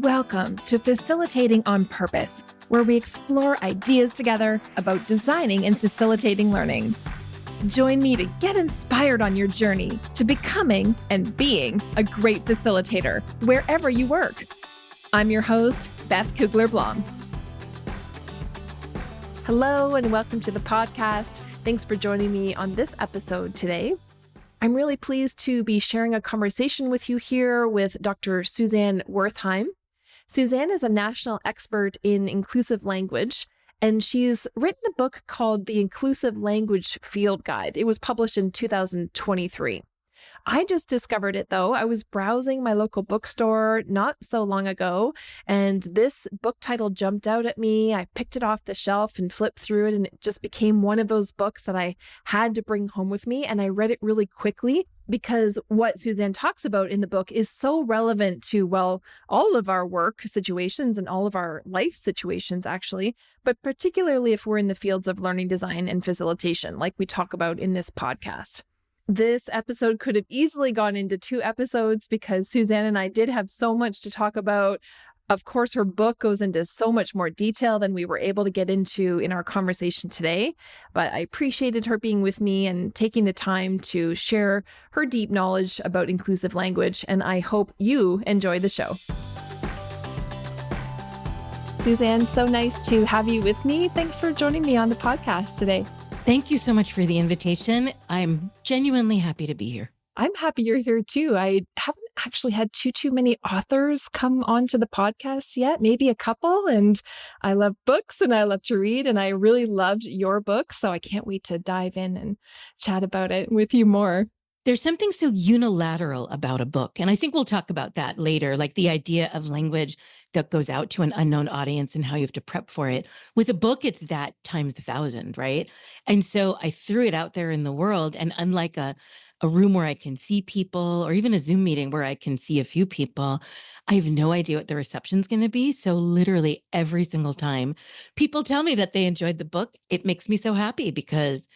Welcome to Facilitating on Purpose, where we explore ideas together about designing and facilitating learning. Join me to get inspired on your journey to becoming and being a great facilitator wherever you work. I'm your host, Beth Cougler Blom. Hello, and welcome to the podcast. Thanks for joining me on this episode today. I'm really pleased to be sharing a conversation with you here with Dr. Suzanne Wertheim. Suzanne is a national expert in inclusive language, and she's written a book called The Inclusive Language Field Guide. It was published in 2023. I just discovered it, though. I was browsing my local bookstore not so long ago, and this book title jumped out at me. I picked it off the shelf and flipped through it, and it just became one of those books that I had to bring home with me, and I read it really quickly because what Suzanne talks about in the book is so relevant to, well, all of our work situations and all of our life situations, actually, but particularly if we're in the fields of learning design and facilitation, like we talk about in this podcast. This episode could have easily gone into 2 episodes because Suzanne and I did have so much to talk about. Of course, her book goes into so much more detail than we were able to get into in our conversation today, but I appreciated her being with me and taking the time to share her deep knowledge about inclusive language, and I hope you enjoy the show. Suzanne, so nice to have you with me. Thanks for joining me on the podcast today. Thank you so much for the invitation. I'm genuinely happy to be here. I'm happy you're here too. I haven't actually had too many authors come onto the podcast yet, maybe a couple. And I love books and I love to read, and I really loved your book. So I can't wait to dive in and chat about it with you more. There's something so unilateral about a book, and I think we'll talk about that later, like the idea of language that goes out to an unknown audience and how you have to prep for it. With a book, it's that times 1,000, right? And so I threw it out there in the world, and unlike a room where I can see people, or even a Zoom meeting where I can see a few people, I have no idea what the reception's going to be. So literally every single time people tell me that they enjoyed the book, it makes me so happy because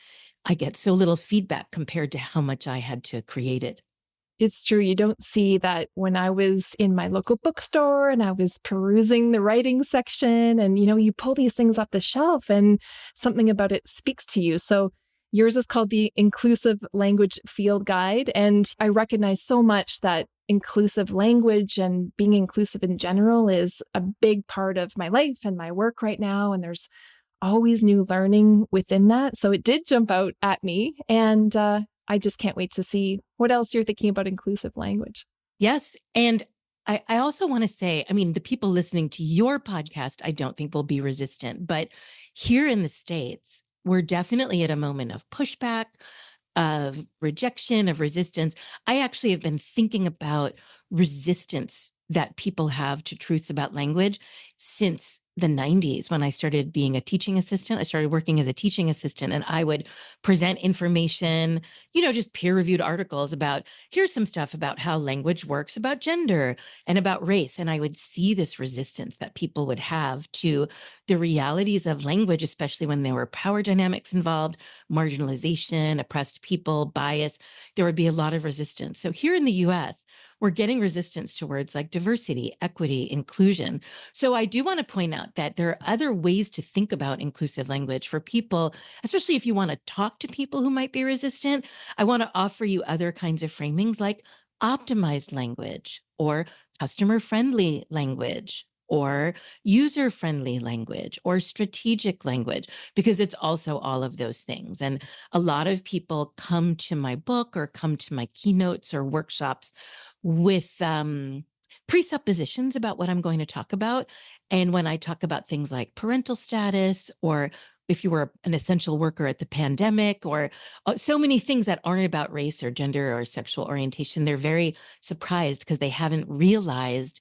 I get so little feedback compared to how much I had to create it. It's true. You don't see that when I was in my local bookstore and I was perusing the writing section and, you pull these things off the shelf and something about it speaks to you. So yours is called the Inclusive Language Field Guide. And I recognize so much that inclusive language and being inclusive in general is a big part of my life and my work right now. And there's always new learning within that. So it did jump out at me. And I just can't wait to see what else you're thinking about inclusive language. Yes. And I also want to say, the people listening to your podcast, I don't think will be resistant. But here in the States, we're definitely at a moment of pushback, of rejection, of resistance. I actually have been thinking about resistance that people have to truths about language since the 90s when I started being a teaching assistant. I started working as a teaching assistant, and I would present information, just peer-reviewed articles about, here's some stuff about how language works about gender and about race. And I would see this resistance that people would have to the realities of language, especially when there were power dynamics involved, marginalization, oppressed people, bias. There would be a lot of resistance. So here in the US, we're getting resistance to words like diversity, equity, inclusion. So I do want to point out that there are other ways to think about inclusive language for people, especially if you want to talk to people who might be resistant. I want to offer you other kinds of framings like optimized language or customer-friendly language or user-friendly language or strategic language, because it's also all of those things. And a lot of people come to my book or come to my keynotes or workshops with presuppositions about what I'm going to talk about. And when I talk about things like parental status, or if you were an essential worker at the pandemic, or so many things that aren't about race or gender or sexual orientation, they're very surprised because they haven't realized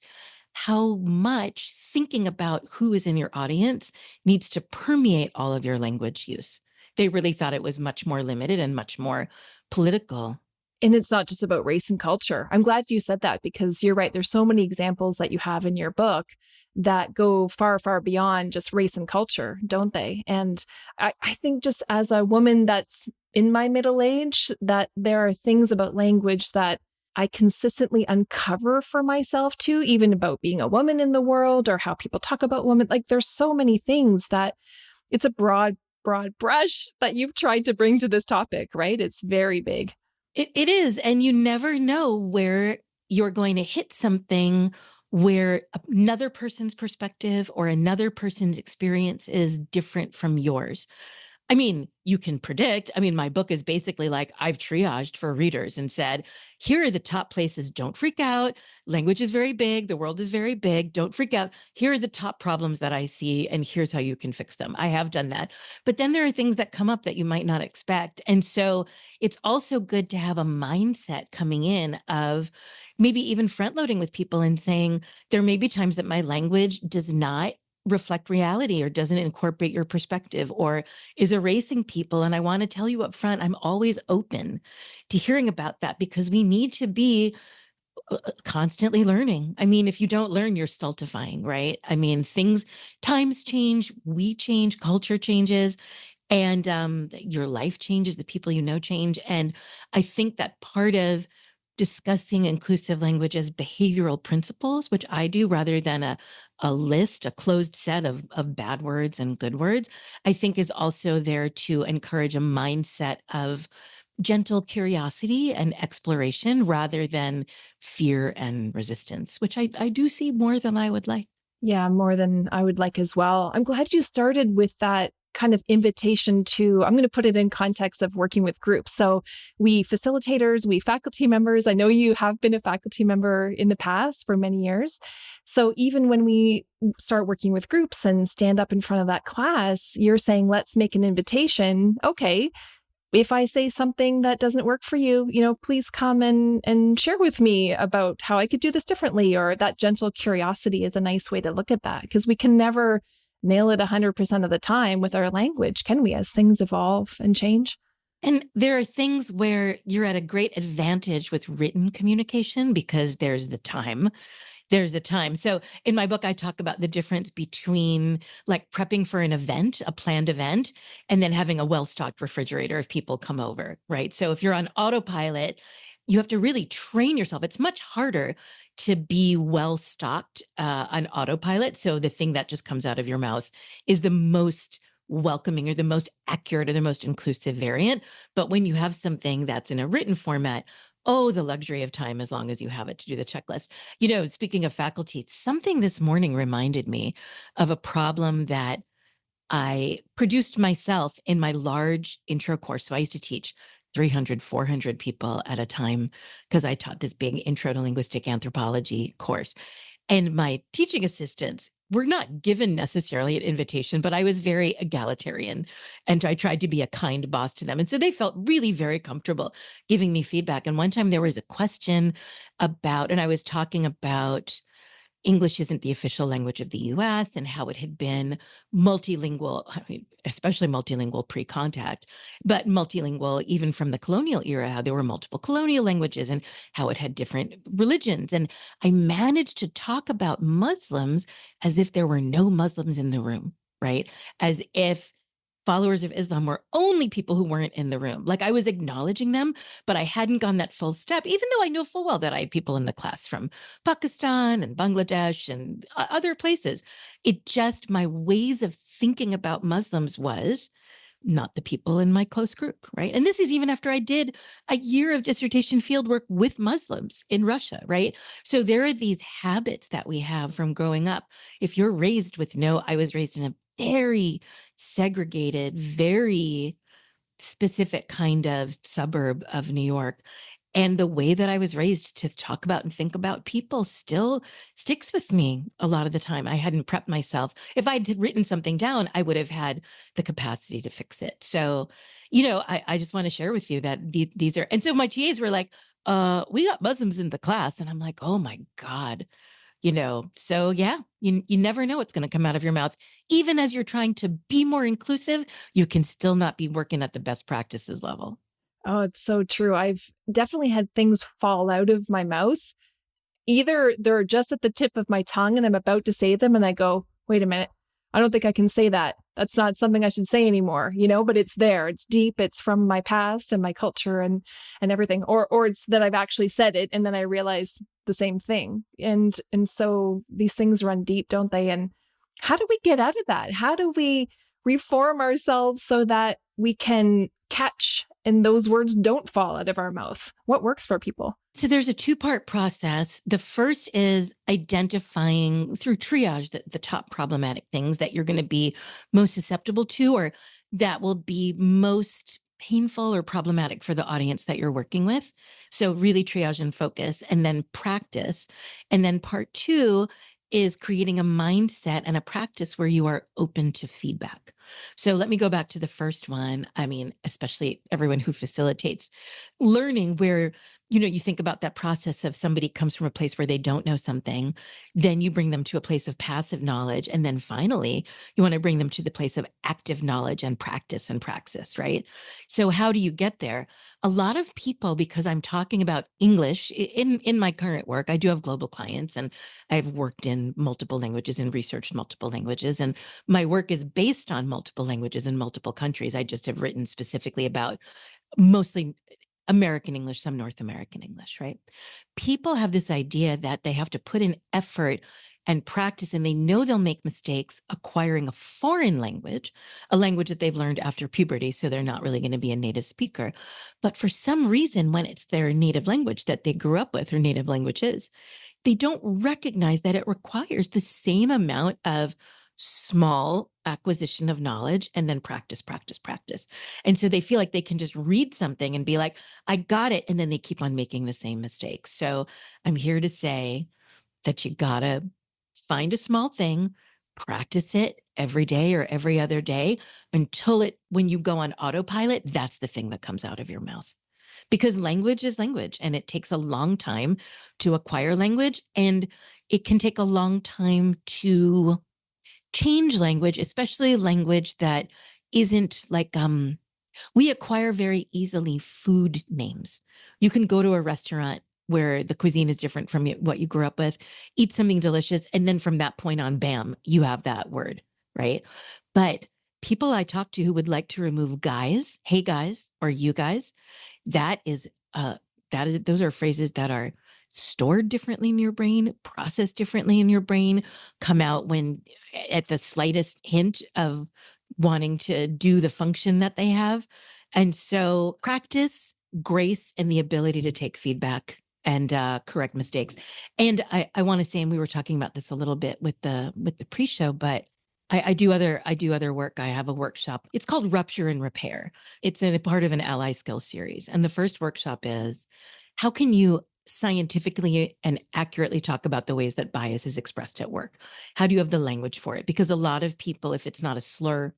how much thinking about who is in your audience needs to permeate all of your language use. They really thought it was much more limited and much more political. And it's not just about race and culture. I'm glad you said that because you're right. There's so many examples that you have in your book that go far, far beyond just race and culture, don't they? And I think just as a woman that's in my middle age, that there are things about language that I consistently uncover for myself too, even about being a woman in the world or how people talk about women. Like there's so many things that it's a broad brush that you've tried to bring to this topic, right? It's very big. It is. And you never know where you're going to hit something where another person's perspective or another person's experience is different from yours. I mean, you can predict. I mean, my book is basically like I've triaged for readers and said, here are the top places. Don't freak out. Language is very big. The world is very big. Don't freak out. Here are the top problems that I see, and here's how you can fix them. I have done that. But then there are things that come up that you might not expect. And so it's also good to have a mindset coming in of maybe even front loading with people and saying, there may be times that my language does not reflect reality or doesn't incorporate your perspective or is erasing people. And I want to tell you up front, I'm always open to hearing about that because we need to be constantly learning. I mean, if you don't learn, you're stultifying, right? I mean, times change, we change, culture changes, and your life changes, the people you know change. And I think that part of discussing inclusive language as behavioral principles, which I do rather than a list, a closed set of bad words and good words, I think is also there to encourage a mindset of gentle curiosity and exploration rather than fear and resistance, which I do see more than I would like. Yeah, more than I would like as well. I'm glad you started with that kind of invitation to, I'm going to put it in context of working with groups. So we facilitators, we faculty members, I know you have been a faculty member in the past for many years. So even when we start working with groups and stand up in front of that class, you're saying, let's make an invitation. Okay, if I say something that doesn't work for you, please come and share with me about how I could do this differently. Or that gentle curiosity is a nice way to look at that, because we can never nail it 100% of the time with our language, can we, as things evolve and change? And there are things where you're at a great advantage with written communication because there's the time. So in my book, I talk about the difference between like prepping for an event, a planned event, and then having a well-stocked refrigerator if people come over, right? So if you're on autopilot, you have to really train yourself. It's much harder to be well-stocked on autopilot. So the thing that just comes out of your mouth is the most welcoming or the most accurate or the most inclusive variant. But when you have something that's in a written format, oh, the luxury of time as long as you have it to do the checklist. Speaking of faculty, something this morning reminded me of a problem that I produced myself in my large intro course. So I used to teach 300, 400 people at a time because I taught this big intro to linguistic anthropology course. And my teaching assistants were not given necessarily an invitation, but I was very egalitarian and I tried to be a kind boss to them. And so they felt really very comfortable giving me feedback. And one time there was a question and I was talking about English isn't the official language of the US and how it had been multilingual, I mean, especially multilingual pre-contact, but multilingual even from the colonial era, how there were multiple colonial languages and how it had different religions. And I managed to talk about Muslims as if there were no Muslims in the room, right? As if followers of Islam were only people who weren't in the room. Like I was acknowledging them, but I hadn't gone that full step, even though I know full well that I had people in the class from Pakistan and Bangladesh and other places. My ways of thinking about Muslims was not the people in my close group, right? And this is even after I did a year of dissertation fieldwork with Muslims in Russia, right? So there are these habits that we have from growing up. If you're raised I was raised in a very segregated, very specific kind of suburb of New York. And the way that I was raised to talk about and think about people still sticks with me a lot of the time. I hadn't prepped myself. If I'd written something down, I would have had the capacity to fix it. So, I just want to share with you that these are, and so my TAs were like, we got Muslims in the class. And I'm like, oh my God, so yeah, you never know what's going to come out of your mouth. Even as you're trying to be more inclusive, you can still not be working at the best practices level. Oh, it's so true. I've definitely had things fall out of my mouth. Either they're just at the tip of my tongue and I'm about to say them and I go, wait a minute, I don't think I can say that. that's not something I should say anymore, but it's there, it's deep, it's from my past and my culture and everything. Or it's that I've actually said it and then I realize the same thing. And so these things run deep, don't they? And how do we get out of that? How do we reform ourselves so that we can catch and those words don't fall out of our mouth? What works for people? So there's a two-part process. The first is identifying through triage the top problematic things that you're going to be most susceptible to, or that will be most painful or problematic for the audience that you're working with. So really triage and focus, and then practice. And then part two is creating a mindset and a practice where you are open to feedback. So let me go back to the first one. I mean, especially everyone who facilitates learning, where you think about that process of somebody comes from a place where they don't know something, then you bring them to a place of passive knowledge. And then finally, you want to bring them to the place of active knowledge and praxis, right? So how do you get there? A lot of people, because I'm talking about English in my current work, I do have global clients and I've worked in multiple languages and researched multiple languages. And my work is based on multiple languages in multiple countries. I just have written specifically about mostly American English, some North American English, right? People have this idea that they have to put in effort and practice, and they know they'll make mistakes acquiring a foreign language, a language that they've learned after puberty, so they're not really going to be a native speaker. But for some reason, when it's their native language that they grew up with, or native language is, they don't recognize that it requires the same amount of small acquisition of knowledge and then practice. And so they feel like they can just read something and be like, I got it. And then they keep on making the same mistakes. So I'm here to say that you gotta find a small thing, practice it every day or every other day until when you go on autopilot, that's the thing that comes out of your mouth. Because language is language, and it takes a long time to acquire language, and it can take a long time to change language, especially language that isn't like, we acquire very easily food names. You can go to a restaurant where the cuisine is different from what you grew up with, eat something delicious, and then from that point on, bam, you have that word, right? But people I talk to who would like to remove guys, hey guys, or you guys, those are phrases that are stored differently in your brain, processed differently in your brain, come out when at the slightest hint of wanting to do the function that they have. And so practice, grace, and the ability to take feedback and correct mistakes. And I want to say, and we were talking about this a little bit with the pre-show, but I do other work. I have a workshop. It's called Rupture and Repair. It's a part of an Ally Skills series. And the first workshop is, how can you scientifically and accurately talk about the ways that bias is expressed at work? How do you have the language for it? Because a lot of people, if it's not a slur,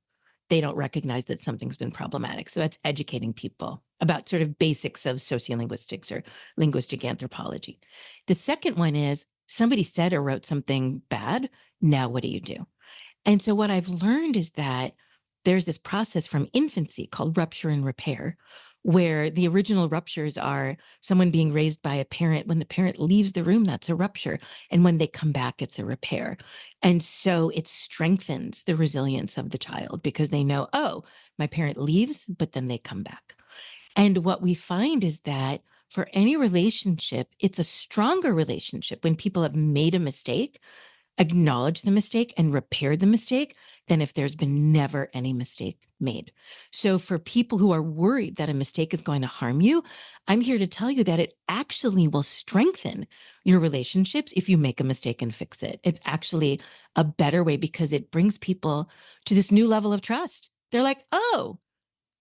they don't recognize that something's been problematic. So that's educating people about sort of basics of sociolinguistics or linguistic anthropology. The second one is, somebody said or wrote something bad. Now what do you do? And so what I've learned is that there's this process from infancy called rupture and repair, where the original ruptures are someone being raised by a parent. When the parent leaves the room, that's a rupture. And when they come back, it's a repair. And so it strengthens the resilience of the child because they know, oh, my parent leaves, but then they come back. And what we find is that for any relationship, it's a stronger relationship when people have made a mistake, acknowledge the mistake, and repair the mistake than if there's been never any mistake made. So for people who are worried that a mistake is going to harm you, I'm here to tell you that it actually will strengthen your relationships if you make a mistake and fix it. It's actually a better way because it brings people to this new level of trust. They're like, oh,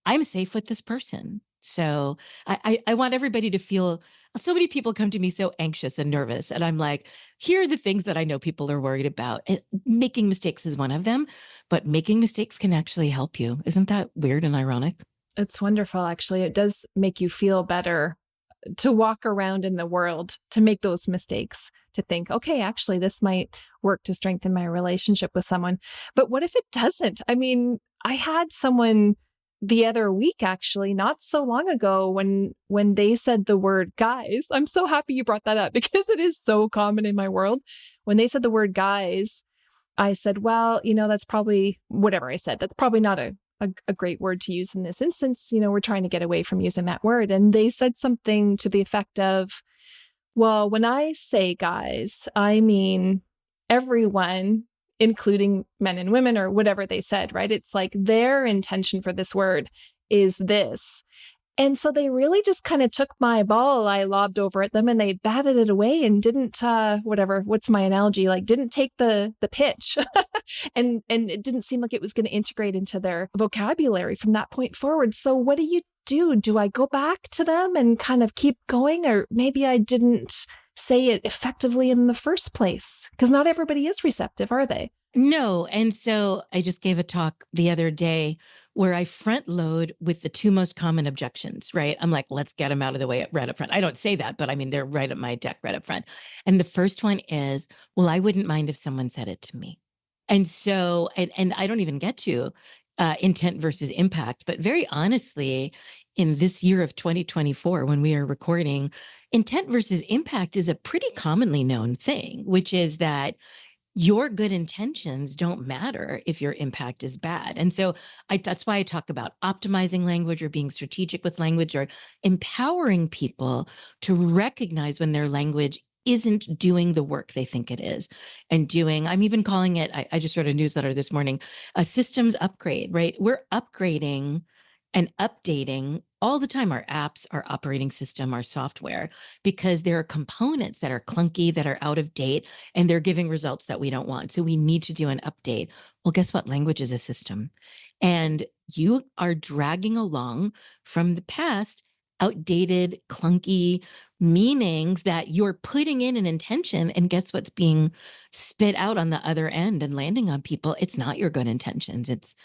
I'm safe with this person. So I want everybody to feel, so many people come to me so anxious and nervous. And I'm like, here are the things that I know people are worried about. And making mistakes is one of them, but making mistakes can actually help you. Isn't that weird and ironic? It's wonderful, actually. It does make you feel better to walk around in the world, to make those mistakes, to think, okay, actually, this might work to strengthen my relationship with someone. But what if it doesn't? I mean, I had someone the other week, actually, not so long ago, when they said the word guys. I'm so happy you brought that up because it is so common in my world. When they said the word guys, I said, well, that's probably whatever I said. That's probably not a great word to use in this instance. We're trying to get away from using that word. And they said something to the effect of, well, when I say guys, I mean everyone, including men and women or whatever they said, right? It's like their intention for this word is this. And so they really just kind of took my ball I lobbed over at them and they batted it away and didn't, what's my analogy? Like didn't take the pitch. And it didn't seem like it was going to integrate into their vocabulary from that point forward. So what do you do? Do I go back to them and kind of keep going? Or maybe I didn't say it effectively in the first place? Because not everybody is receptive, are they? No. And so I just gave a talk the other day where I front load with the two most common objections, right? I'm like, let's get them out of the way right up front. I don't say that, but I mean, they're right at my deck, right up front. And the first one is, well, I wouldn't mind if someone said it to me. And so, and I don't even get to intent versus impact, but very honestly, in this year of 2024, when we are recording, intent versus impact is a pretty commonly known thing, which is that your good intentions don't matter if your impact is bad. And so that's why I talk about optimizing language or being strategic with language or empowering people to recognize when their language isn't doing the work they think it is and doing, I'm even calling it, I just wrote a newsletter this morning, a systems upgrade, right? We're upgrading and updating all the time our apps, our operating system, our software, because there are components that are clunky, that are out of date, and they're giving results that we don't want. So we need to do an update. Well, guess what? Language is a system. And you are dragging along from the past outdated, clunky meanings that you're putting in an intention. And guess what's being spit out on the other end and landing on people? It's not your good intentions. It's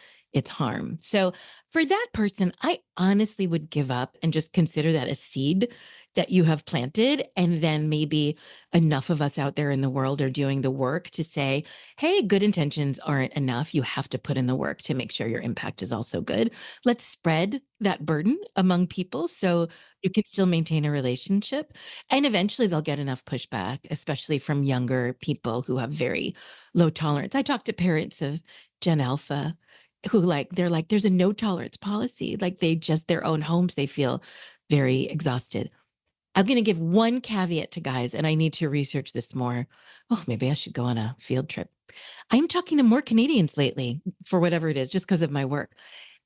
harm. So for that person, I honestly would give up and just consider that a seed that you have planted. And then maybe enough of us out there in the world are doing the work to say, hey, good intentions aren't enough. You have to put in the work to make sure your impact is also good. Let's spread that burden among people so you can still maintain a relationship. And eventually they'll get enough pushback, especially from younger people who have very low tolerance. I talk to parents of Gen Alpha who they're like, there's a no tolerance policy. Like they just, their own homes, they feel very exhausted. I'm going to give one caveat to guys, and I need to research this more. Oh, maybe I should go on a field trip. I'm talking to more Canadians lately for whatever it is, just because of my work.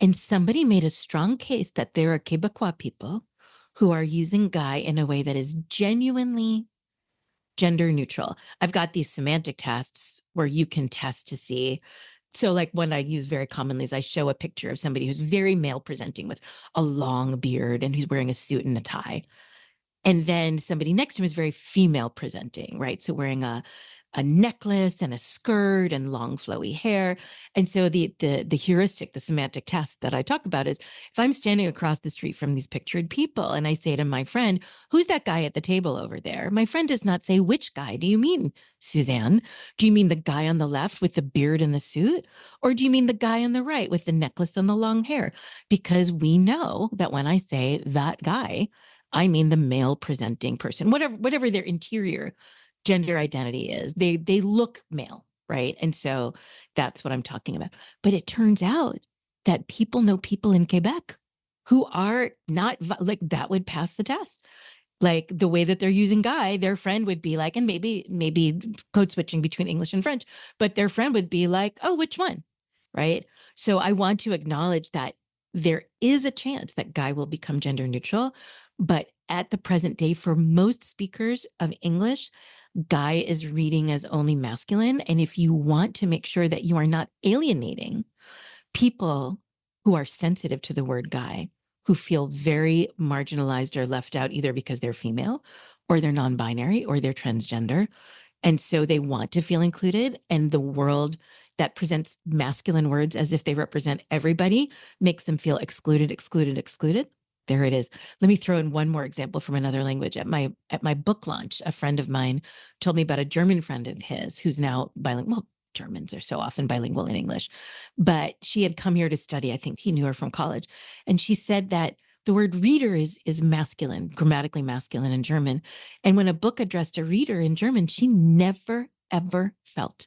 And somebody made a strong case that there are Quebecois people who are using guy in a way that is genuinely gender neutral. I've got these semantic tests where you can test to see. So like one I use very commonly is I show a picture of somebody who's very male presenting with a long beard and who's wearing a suit and a tie. And then somebody next to him is very female presenting, right? So wearing a necklace and a skirt and long flowy hair. And so the heuristic, the semantic test that I talk about is if I'm standing across the street from these pictured people and I say to my friend, who's that guy at the table over there? My friend does not say, which guy do you mean, Suzanne? Do you mean the guy on the left with the beard and the suit? Or do you mean the guy on the right with the necklace and the long hair? Because we know that when I say that guy, I mean the male presenting person, whatever their interior gender identity is. They look male, right? And so that's what I'm talking about. But it turns out that people know people in Quebec who are not like that would pass the test. Like the way that they're using guy, their friend would be like, and maybe code switching between English and French, but their friend would be like, oh, which one? Right? So I want to acknowledge that there is a chance that guy will become gender neutral, but at the present day, for most speakers of English, guy is reading as only masculine. And if you want to make sure that you are not alienating people who are sensitive to the word guy, who feel very marginalized or left out, either because they're female or they're non-binary or they're transgender, and so they want to feel included, and the world that presents masculine words as if they represent everybody makes them feel excluded. There it is. Let me throw in one more example from another language. At my book launch, a friend of mine told me about a German friend of his who's now bilingual. Well, Germans are so often bilingual in English, but she had come here to study. I think he knew her from college. And she said that the word reader is masculine, grammatically masculine in German. And when a book addressed a reader in German, she never, ever felt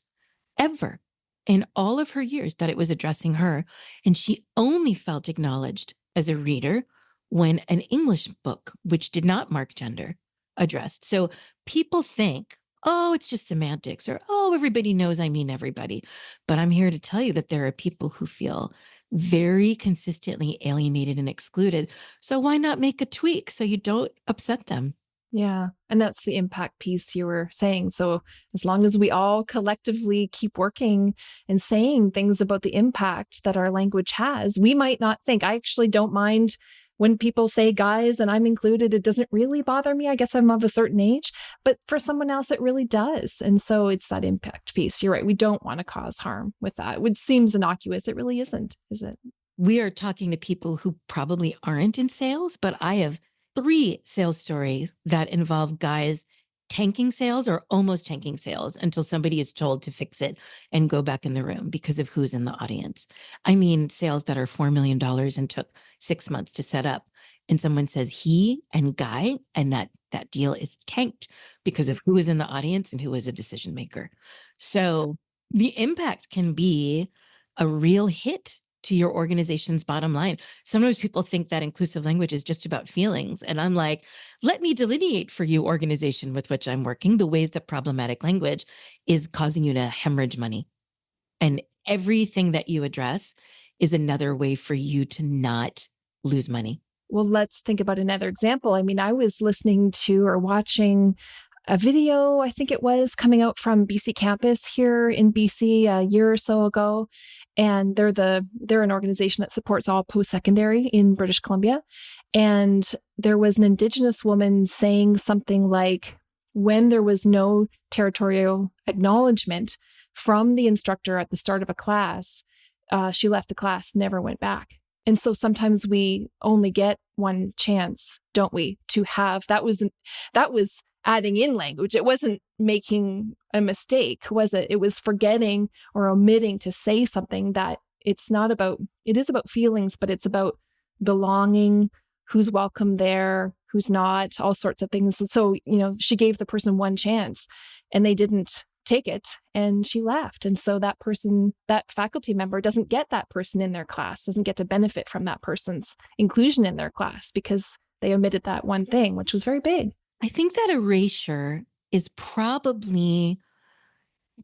in all of her years that it was addressing her. And she only felt acknowledged as a reader when an English book, which did not mark gender, addressed. So people think, oh, it's just semantics, or, oh, everybody knows I mean everybody. But I'm here to tell you that there are people who feel very consistently alienated and excluded. So why not make a tweak so you don't upset them? Yeah. And that's the impact piece you were saying. So as long as we all collectively keep working and saying things about the impact that our language has, we might not think. I actually don't mind when people say guys and I'm included. It doesn't really bother me. I guess I'm of a certain age, but for someone else, it really does. And so it's that impact piece. You're right. We don't want to cause harm with that. It seems innocuous. It really isn't, is it? We are talking to people who probably aren't in sales, but I have 3 sales stories that involve guys tanking sales or almost tanking sales until somebody is told to fix it and go back in the room because of who's in the audience. I mean, sales that are $4 million and took 6 months to set up. And someone says he and guy, and that deal is tanked because of who is in the audience and who is a decision maker. So the impact can be a real hit to your organization's bottom line. Sometimes people think that inclusive language is just about feelings. And I'm like, let me delineate for you, organization with which I'm working, the ways that problematic language is causing you to hemorrhage money. And everything that you address is another way for you to not lose money. Well, let's think about another example. I mean, I was listening to or watching a video, I think it was, coming out from BC campus here in BC a year or so ago. And they're an organization that supports all post-secondary in British Columbia. And there was an Indigenous woman saying something like, when there was no territorial acknowledgement from the instructor at the start of a class, she left the class, never went back. And so sometimes we only get one chance, don't we, to have that was adding in language. It wasn't making a mistake, was it? It was forgetting or omitting to say something that it is about feelings, but it's about belonging, who's welcome there, who's not, all sorts of things. And so, she gave the person one chance and they didn't take it and she left. And so that person, that faculty member doesn't get that person in their class, doesn't get to benefit from that person's inclusion in their class because they omitted that one thing, which was very big. I think that erasure is probably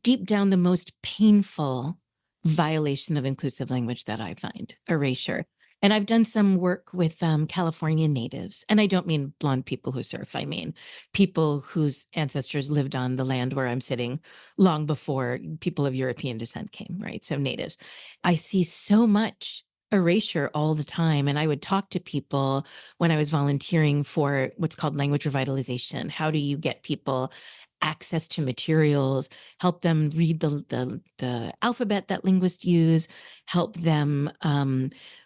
deep down the most painful violation of inclusive language that I find, erasure. And I've done some work with California natives. And I don't mean blonde people who surf. I mean people whose ancestors lived on the land where I'm sitting long before people of European descent came, right? So natives. I see so much erasure all the time. And I would talk to people when I was volunteering for what's called language revitalization. How do you get people access to materials, help them read the alphabet that linguists use, help them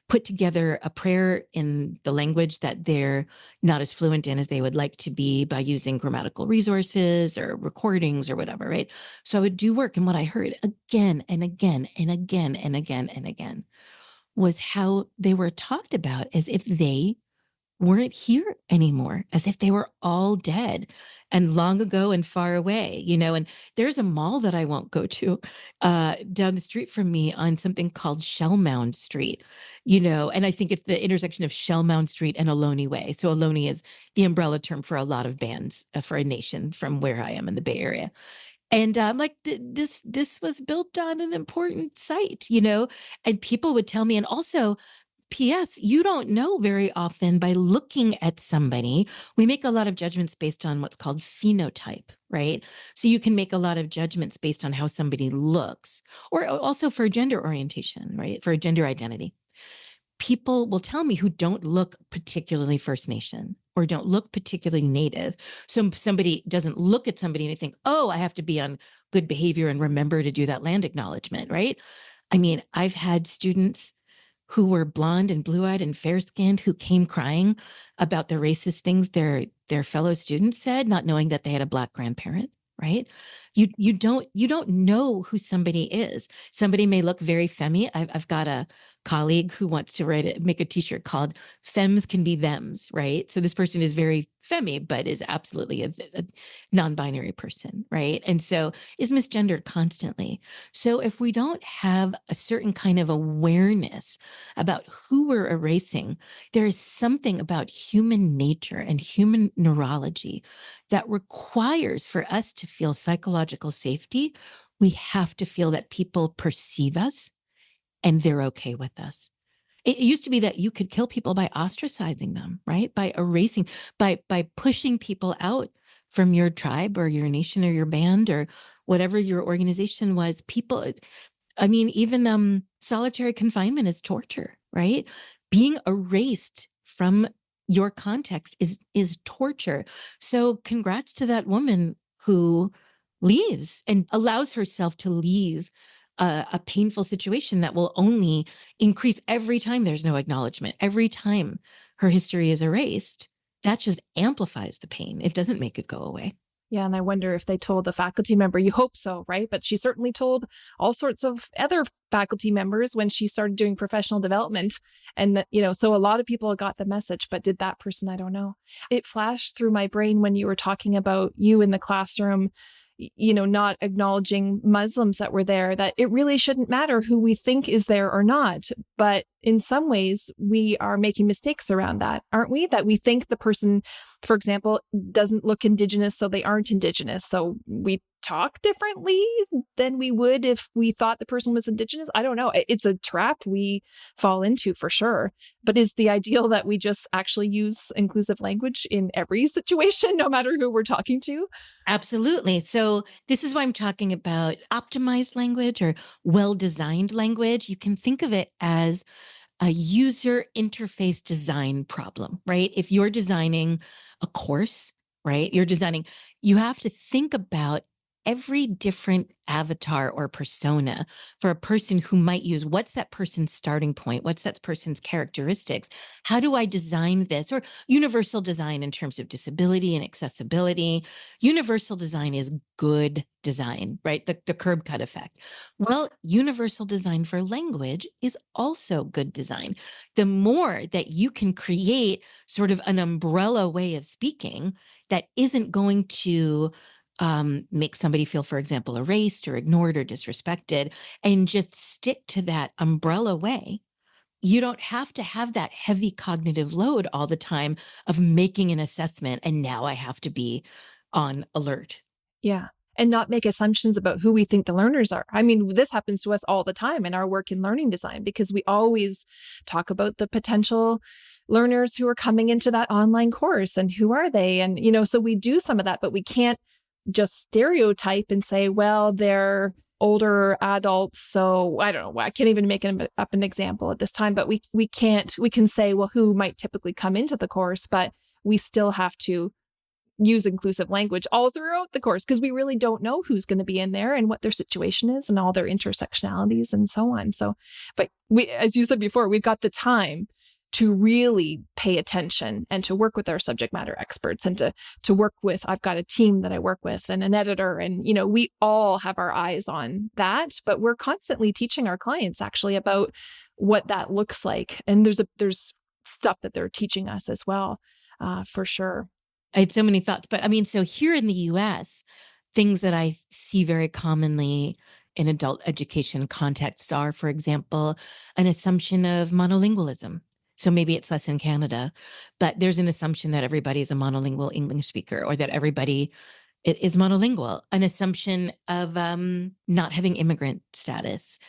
put together a prayer in the language that they're not as fluent in as they would like to be by using grammatical resources or recordings or whatever, right? So I would do work. And what I heard again and again and again and again and again was how they were talked about as if they weren't here anymore, as if they were all dead and long ago and far away, and there's a mall that I won't go to down the street from me on something called Shellmound Street, and I think it's the intersection of Shellmound Street and Ohlone Way. So Ohlone is the umbrella term for a lot of bands for a nation from where I am in the Bay Area. And I'm like, this was built on an important site, and people would tell me, and also, P.S., you don't know very often by looking at somebody. We make a lot of judgments based on what's called phenotype, right? So you can make a lot of judgments based on how somebody looks, or also for gender orientation, right? For gender identity. People will tell me who don't look particularly First Nation or don't look particularly Native. So somebody doesn't look at somebody and they think, oh, I have to be on good behavior and remember to do that land acknowledgement, right? I mean, I've had students who were blonde and blue-eyed and fair-skinned who came crying about the racist things their fellow students said, not knowing that they had a Black grandparent, right? You don't know who somebody is. Somebody may look very femmy. I've got a colleague who wants to make a t-shirt called "Femmes Can Be Thems," right? So this person is very femmy, but is absolutely a non-binary person, right? And so is misgendered constantly. So if we don't have a certain kind of awareness about who we're erasing, there is something about human nature and human neurology that requires for us to feel psychological safety. We have to feel that people perceive us and they're okay with us. It used to be that you could kill people by ostracizing them, right? By erasing, by pushing people out from your tribe or your nation or your band or whatever your organization was. People, I mean, even solitary confinement is torture, right? Being erased from your context is torture. So congrats to that woman who leaves and allows herself to leave a painful situation that will only increase every time there's no acknowledgement. Every time her history is erased, that just amplifies the pain. It doesn't make it go away. Yeah, and I wonder if they told the faculty member. You hope so, right? But she certainly told all sorts of other faculty members when she started doing professional development. And, so a lot of people got the message, but did that person? I don't know. It flashed through my brain when you were talking about you in the classroom, not acknowledging Muslims that were there, that it really shouldn't matter who we think is there or not. But in some ways, we are making mistakes around that, aren't we? That we think the person, for example, doesn't look Indigenous, so they aren't Indigenous. So we talk differently than we would if we thought the person was Indigenous. I don't know. It's a trap we fall into for sure. But is the ideal that we just actually use inclusive language in every situation, no matter who we're talking to? Absolutely. So this is why I'm talking about optimized language or well-designed language. You can think of it as a user interface design problem, right? If you're designing a course, right, you have to think about every different avatar or persona for a person who might use. What's that person's starting point? What's that person's characteristics? How do I design this? Or universal design in terms of disability and accessibility. Universal design is good design, right? The curb cut effect. Well, universal design for language is also good design. The more that you can create sort of an umbrella way of speaking that isn't going to make somebody feel, for example, erased or ignored or disrespected, and just stick to that umbrella way, you don't have to have that heavy cognitive load all the time of making an assessment. And now I have to be on alert. Yeah. And not make assumptions about who we think the learners are. I mean, this happens to us all the time in our work in learning design, because we always talk about the potential learners who are coming into that online course and who are they? And, so we do some of that, but we can't just stereotype and say, well, they're older adults. So I don't know. I can't even make up an example at this time, but we can say, well, who might typically come into the course, but we still have to use inclusive language all throughout the course, because we really don't know who's going to be in there and what their situation is and all their intersectionalities and so on. So, but we, as you said before, we've got the time to really pay attention and to work with our subject matter experts and to work with, I've got a team that I work with and an editor, and, we all have our eyes on that, but we're constantly teaching our clients actually about what that looks like. And there's stuff that they're teaching us as well, for sure. I had so many thoughts, but I mean, so here in the US, things that I see very commonly in adult education contexts are, for example, an assumption of monolingualism. So maybe it's less in Canada, but there's an assumption that everybody is a monolingual English speaker or that everybody is monolingual, an assumption of not having immigrant status.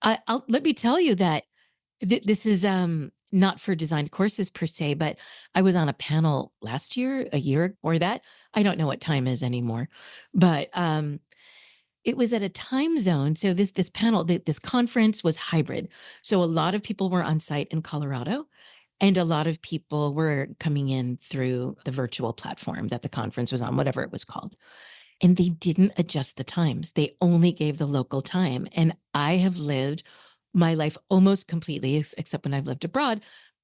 Let me tell you that this is not for designed courses per se, but I was on a panel last year, a year before that. I don't know what time is anymore, but it was at a time zone. So this panel, this conference was hybrid. So a lot of people were on site in Colorado, and a lot of people were coming in through the virtual platform that the conference was on, whatever it was called. And they didn't adjust the times. They only gave the local time. And I have lived my life almost completely, except when I've lived abroad,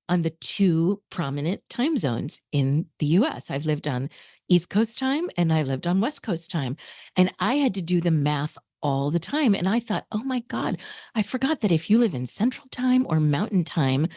on the two prominent time zones in the US. I've lived on East Coast time and I lived on West Coast time. And I had to do the math all the time. And I thought, oh my God, I forgot that if you live in Central time or Mountain time,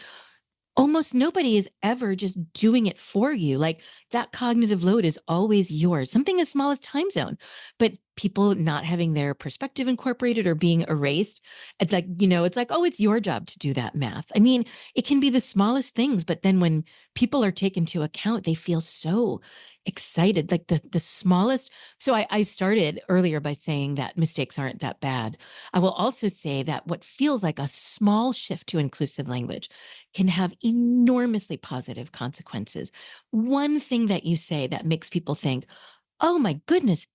almost nobody is ever just doing it for you. Like that cognitive load is always yours, something as small as time zone, but people not having their perspective incorporated or being erased. It's like, it's like, oh, it's your job to do that math. I mean, it can be the smallest things, but then when people are taken into account, they feel so excited, like the smallest. So I started earlier by saying that mistakes aren't that bad. I will also say that what feels like a small shift to inclusive language can have enormously positive consequences. One thing that you say that makes people think, oh my goodness,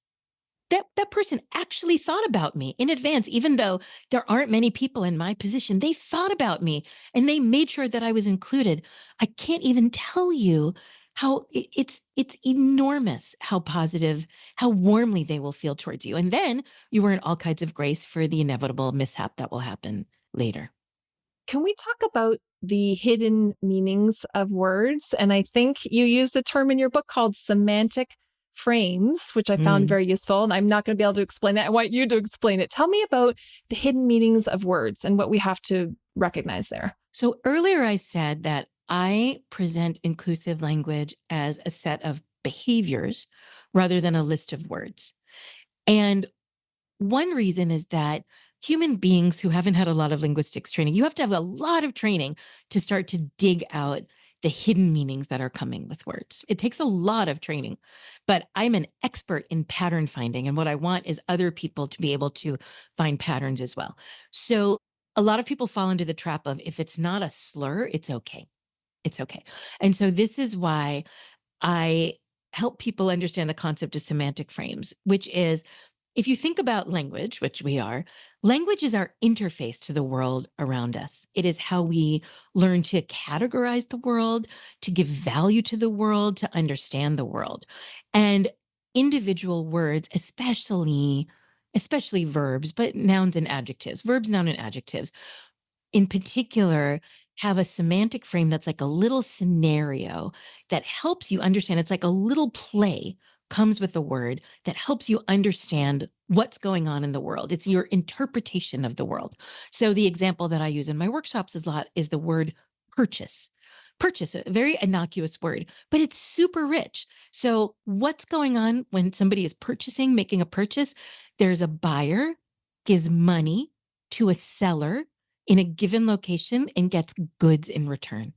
that person actually thought about me in advance, even though there aren't many people in my position. They thought about me and they made sure that I was included. I can't even tell you how it's enormous, how positive, how warmly they will feel towards you. And then you earn all kinds of grace for the inevitable mishap that will happen later. Can we talk about the hidden meanings of words? And I think you used a term in your book called semantic frames, which I found very useful. And I'm not going to be able to explain that. I want you to explain it. Tell me about the hidden meanings of words and what we have to recognize there. So earlier I said that I present inclusive language as a set of behaviors rather than a list of words. And one reason is that human beings who haven't had a lot of linguistics training, you have to have a lot of training to start to dig out the hidden meanings that are coming with words. It takes a lot of training, but I'm an expert in pattern finding. And what I want is other people to be able to find patterns as well. So a lot of people fall into the trap of if it's not a slur, it's okay. It's okay. And so this is why I help people understand the concept of semantic frames, which is if you think about language, which we are, language is our interface to the world around us. It is how we learn to categorize the world, to give value to the world, to understand the world. And individual words, especially verbs, but nouns and adjectives, verbs, noun, and adjectives in particular have a semantic frame that's like a little scenario that helps you understand. It's like a little play comes with the word that helps you understand what's going on in the world. It's your interpretation of the world. So the example that I use in my workshops a lot is the word purchase. Purchase, a very innocuous word, but it's super rich. So what's going on when somebody is purchasing, making a purchase? There's a buyer gives money to a seller in a given location and gets goods in return.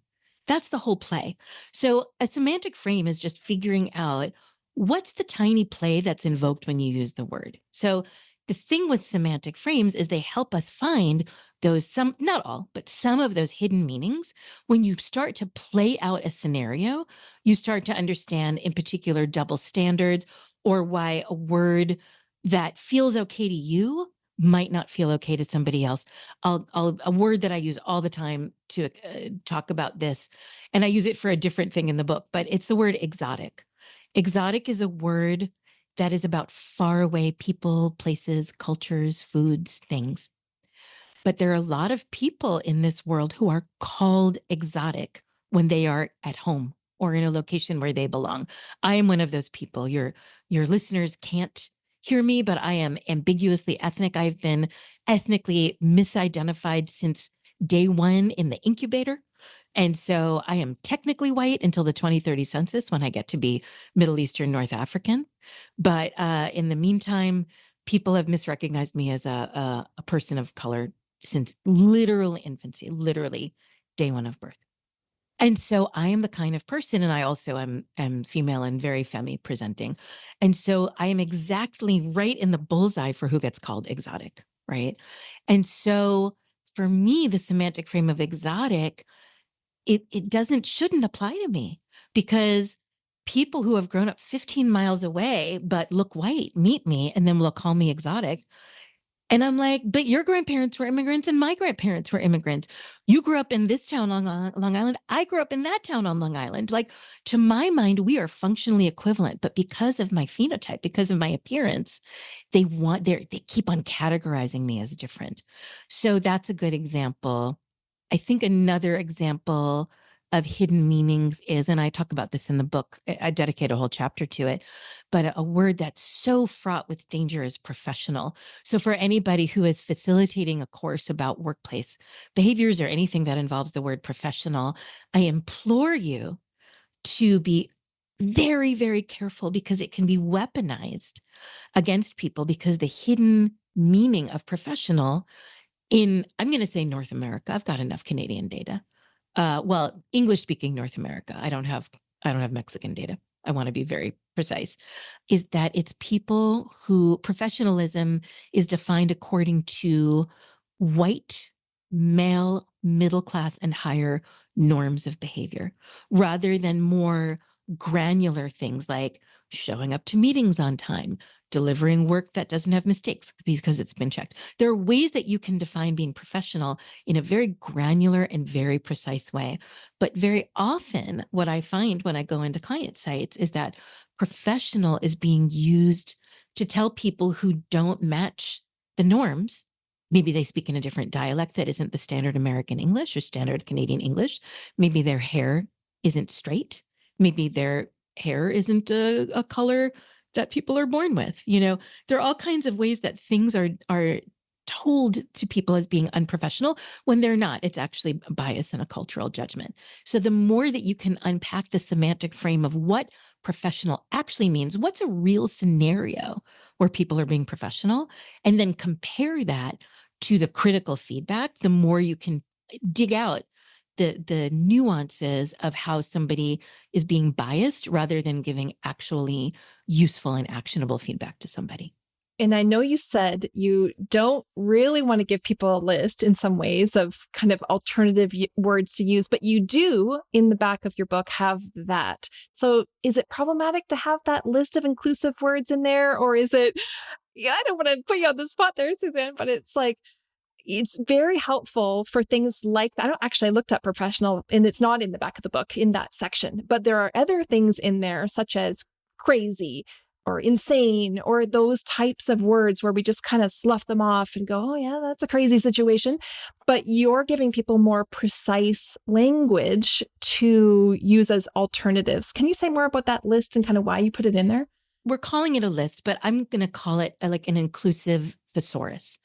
That's the whole play. So a semantic frame is just figuring out what's the tiny play that's invoked when you use the word. So the thing with semantic frames is they help us find those, some, not all, but some of those hidden meanings. When you start to play out a scenario, you start to understand in particular double standards or why a word that feels okay to you might not feel okay to somebody else. A word that I use all the time to talk about this, and I use it for a different thing in the book, but it's the word exotic. Exotic is a word that is about faraway people, places, cultures, foods, things. But there are a lot of people in this world who are called exotic when they are at home or in a location where they belong. I am one of those people. Your listeners can't hear me, but I am ambiguously ethnic. I've been ethnically misidentified since day one in the incubator. And so I am technically white until the 2030 census when I get to be Middle Eastern North African. But in the meantime, people have misrecognized me as a person of color since literal infancy, literally day one of birth. And so I am the kind of person, and I also am female and very femme presenting. And so I am exactly right in the bullseye for who gets called exotic, right? And so for me, the semantic frame of exotic, shouldn't apply to me because people who have grown up 15 miles away but look white meet me and then will call me exotic. And I'm like, but your grandparents were immigrants and my grandparents were immigrants. You grew up in this town on Long Island. I grew up in that town on Long Island. Like, to my mind, we are functionally equivalent. But because of my phenotype, because of my appearance, they keep on categorizing me as different. So that's a good example. I think another example of hidden meanings is, and I talk about this in the book, I dedicate a whole chapter to it, but a word that's so fraught with danger is professional. So for anybody who is facilitating a course about workplace behaviors or anything that involves the word professional, I implore you to be very, very careful, because it can be weaponized against people, because the hidden meaning of professional in, I'm going to say North America, I've got enough Canadian data. Well, English speaking North America, I don't have Mexican data. I want to be very precise, is that it's people who professionalism is defined according to white, male, middle class, and higher norms of behavior, rather than more granular things like showing up to meetings on time, delivering work that doesn't have mistakes because it's been checked. There are ways that you can define being professional in a very granular and very precise way. But very often, what I find when I go into client sites is that professional is being used to tell people who don't match the norms. Maybe they speak in a different dialect that isn't the standard American English or standard Canadian English. Maybe their hair isn't straight. Maybe their hair isn't a color that people are born with. There are all kinds of ways that things are told to people as being unprofessional when they're not. It's actually a bias and a cultural judgment. So the more that you can unpack the semantic frame of what professional actually means, what's a real scenario where people are being professional, and then compare that to the critical feedback, the more you can dig out the nuances of how somebody is being biased rather than giving actually useful and actionable feedback to somebody. And I know you said you don't really want to give people a list in some ways of kind of alternative words to use, but you do in the back of your book have that. So is it problematic to have that list of inclusive words in there? Or is it, I don't want to put you on the spot there, Suzanne, but it's like, it's very helpful for things like that. I looked up professional and it's not in the back of the book in that section, but there are other things in there such as crazy or insane or those types of words where we just kind of slough them off and go, oh yeah, that's a crazy situation. But you're giving people more precise language to use as alternatives. Can you say more about that list and kind of why you put it in there? We're calling it a list, but I'm going to call it like an inclusive thesaurus,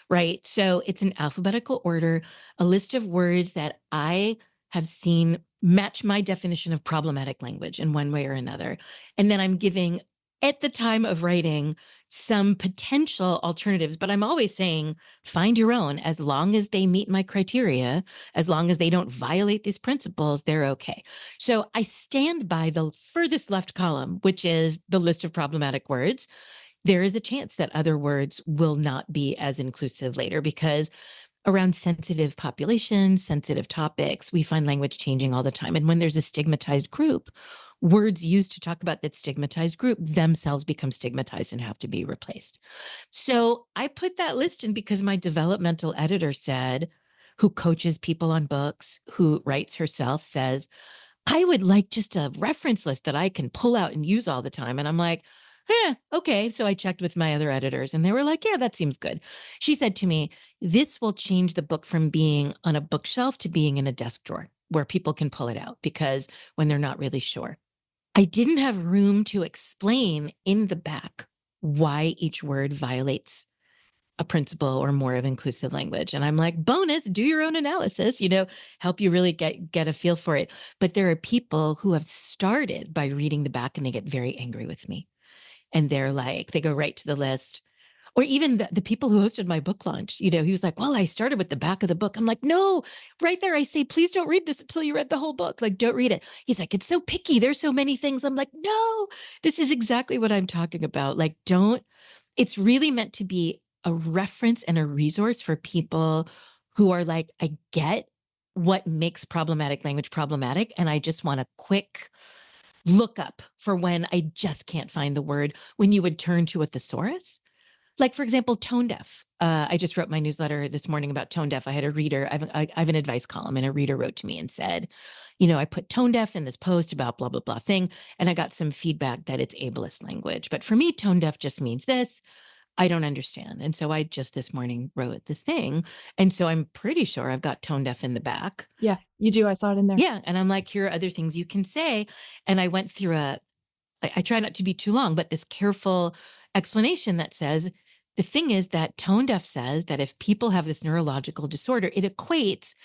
right? So it's an alphabetical order, a list of words that I have seen match my definition of problematic language in one way or another. And then I'm giving, at the time of writing, some potential alternatives, but I'm always saying, find your own. As long as they meet my criteria, as long as they don't violate these principles, they're okay. So I stand by the furthest left column, which is the list of problematic words. There is a chance that other words will not be as inclusive later, because around sensitive populations, sensitive topics, we find language changing all the time. And when there's a stigmatized group, words used to talk about that stigmatized group themselves become stigmatized and have to be replaced. So I put that list in because my developmental editor said, who coaches people on books, who writes herself, says, I would like just a reference list that I can pull out and use all the time. And I'm like, okay. So I checked with my other editors and they were like, yeah, that seems good. She said to me, this will change the book from being on a bookshelf to being in a desk drawer where people can pull it out because when they're not really sure. I didn't have room to explain in the back why each word violates a principle or more of inclusive language. And I'm like, bonus, do your own analysis, help you really get a feel for it. But there are people who have started by reading the back and they get very angry with me. And they're like, they go right to the list. Or even the people who hosted my book launch, he was like, well, I started with the back of the book. I'm like, no, right there. I say, please don't read this until you read the whole book. Like, don't read it. He's like, it's so picky. There's so many things. I'm like, no, this is exactly what I'm talking about. Like, it's really meant to be a reference and a resource for people who are like, I get what makes problematic language problematic. And I just want a quick look up for when I just can't find the word, when you would turn to a thesaurus. Like, for example, tone deaf. I just wrote my newsletter this morning about tone deaf. I had a reader, I have an advice column, and a reader wrote to me and said, I put tone deaf in this post about blah, blah, blah thing. And I got some feedback that it's ableist language. But for me, tone deaf just means this. I don't understand. And so I just this morning wrote this thing. And so I'm pretty sure I've got tone deaf in the back. Yeah, you do. I saw it in there. Yeah. And I'm like, here are other things you can say. And I went through I try not to be too long, but this careful explanation that says, the thing is that tone deaf says that if people have this neurological disorder, it equates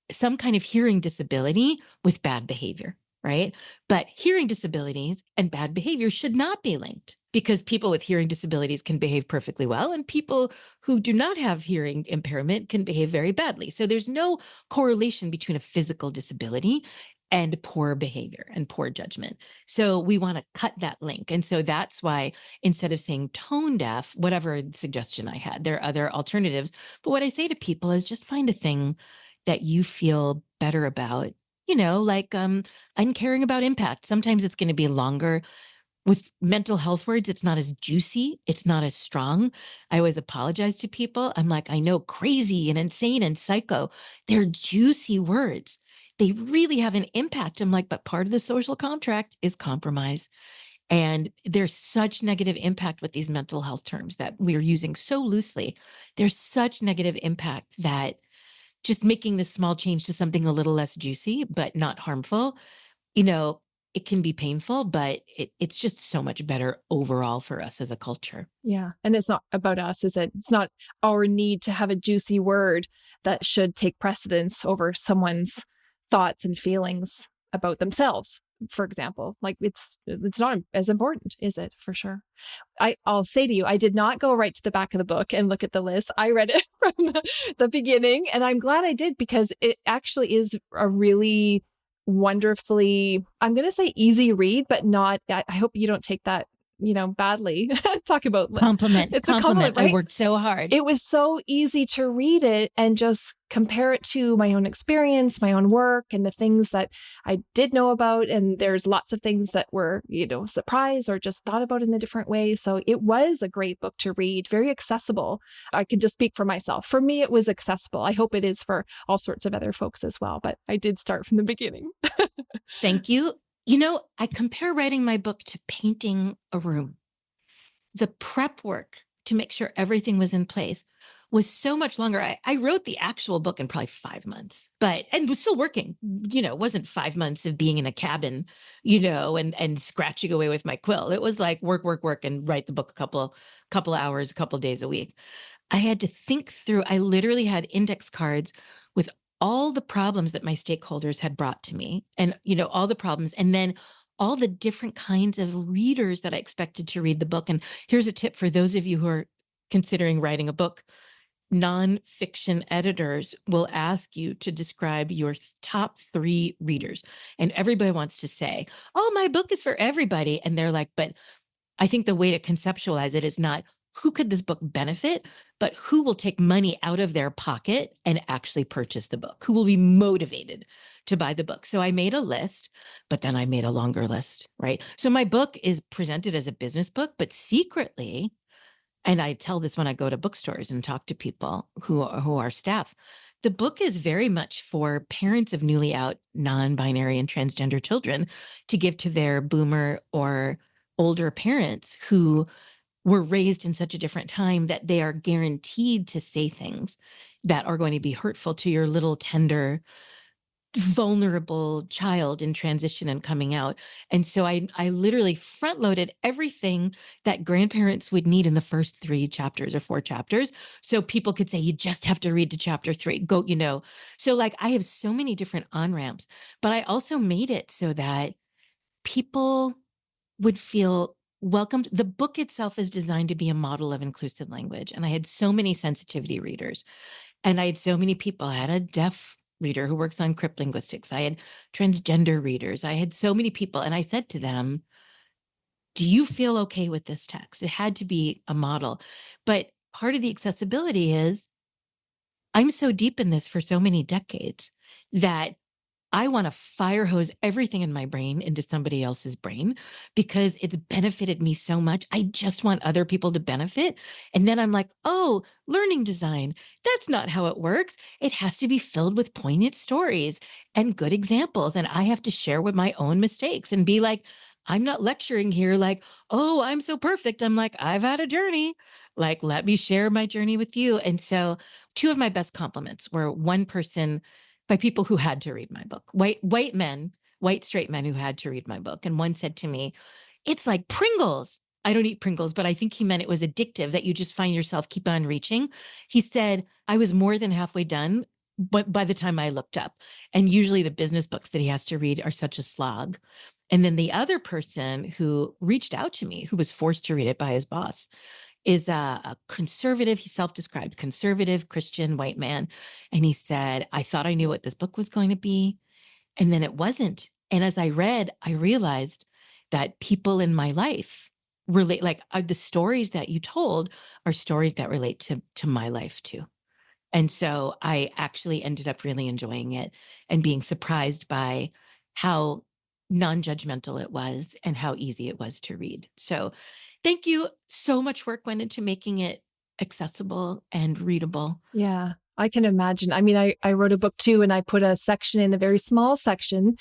some kind of hearing disability with bad behavior, right? But hearing disabilities and bad behavior should not be linked, because people with hearing disabilities can behave perfectly well, and people who do not have hearing impairment can behave very badly. So there's no correlation between a physical disability and poor behavior and poor judgment. So we want to cut that link. And so that's why instead of saying tone deaf, whatever suggestion I had, there are other alternatives. But what I say to people is just find a thing that you feel better about, like I'm caring about impact. Sometimes it's going to be longer. With mental health words, it's not as juicy. It's not as strong. I always apologize to people. I'm like, I know crazy and insane and psycho. They're juicy words. They really have an impact. I'm like, but part of the social contract is compromise. And there's such negative impact with these mental health terms that we're using so loosely. There's such negative impact that just making this small change to something a little less juicy, but not harmful, it can be painful, but it's just so much better overall for us as a culture. Yeah. And it's not about us, is it? It's not our need to have a juicy word that should take precedence over someone's thoughts and feelings about themselves, for example. Like it's not as important, is it? For sure. I'll say to you, I did not go right to the back of the book and look at the list. I read it from the beginning, and I'm glad I did, because it actually is a really wonderfully, I'm going to say easy read, but not, I hope you don't take that, badly. Talk about compliment. It's a compliment, right? I worked so hard. It was so easy to read it and just compare it to my own experience, my own work, and the things that I did know about. And there's lots of things that were, surprised or just thought about in a different way. So it was a great book to read, very accessible. I can just speak for myself. For me, it was accessible. I hope it is for all sorts of other folks as well. But I did start from the beginning. Thank you. I compare writing my book to painting a room. The prep work to make sure everything was in place was so much longer. I wrote the actual book in probably 5 months, and was still working. It wasn't 5 months of being in a cabin, and scratching away with my quill. It was like work, and write the book a couple hours, a couple days a week. I had to think through. I literally had index cards with all the problems that my stakeholders had brought to me, and all the problems, and then all the different kinds of readers that I expected to read the book. And here's a tip for those of you who are considering writing a book. Nonfiction editors will ask you to describe your top 3 readers. And everybody wants to say, oh, my book is for everybody. And they're like, but I think the way to conceptualize it is not who could this book benefit, but who will take money out of their pocket and actually purchase the book, who will be motivated to buy the book. So I made a list, but then I made a longer list, right? So my book is presented as a business book, but secretly, and I tell this when I go to bookstores and talk to people who are staff, the book is very much for parents of newly out non-binary and transgender children to give to their boomer or older parents who were raised in such a different time that they are guaranteed to say things that are going to be hurtful to your little tender, vulnerable child in transition and coming out. And so I literally front loaded everything that grandparents would need in the first 3 chapters or 4 chapters. So people could say, you just have to read to chapter 3, go, So like I have so many different on-ramps, but I also made it so that people would feel welcomed. The book itself is designed to be a model of inclusive language. And I had so many sensitivity readers, and I had so many people. I had a deaf reader who works on Crip linguistics. I had transgender readers. I had so many people. And I said to them, do you feel okay with this text? It had to be a model. But part of the accessibility is I'm so deep in this for so many decades that I want to fire hose everything in my brain into somebody else's brain because it's benefited me so much. I just want other people to benefit. And then I'm like, oh, learning design, that's not how it works. It has to be filled with poignant stories and good examples. And I have to share with my own mistakes and be like, I'm not lecturing here like, oh, I'm so perfect. I'm like, I've had a journey. Like, let me share my journey with you. And so two of my best compliments were one person by people who had to read my book, white men, white straight men who had to read my book. And one said to me, it's like Pringles. I don't eat Pringles, but I think he meant it was addictive, that you just find yourself keep on reaching. He said, I was more than halfway done, but by the time I looked up, and usually the business books that he has to read are such a slog. And then the other person who reached out to me, who was forced to read it by his boss, is a conservative, he self-described conservative Christian white man. And he said, I thought I knew what this book was going to be. And then it wasn't. And as I read, I realized that people in my life relate, like the stories that you told are stories that relate to my life too. And so I actually ended up really enjoying it and being surprised by how non-judgmental it was and how easy it was to read. So thank you. So much work went into making it accessible and readable. Yeah, I can imagine. I mean, I wrote a book too, and I put a section in, a very small section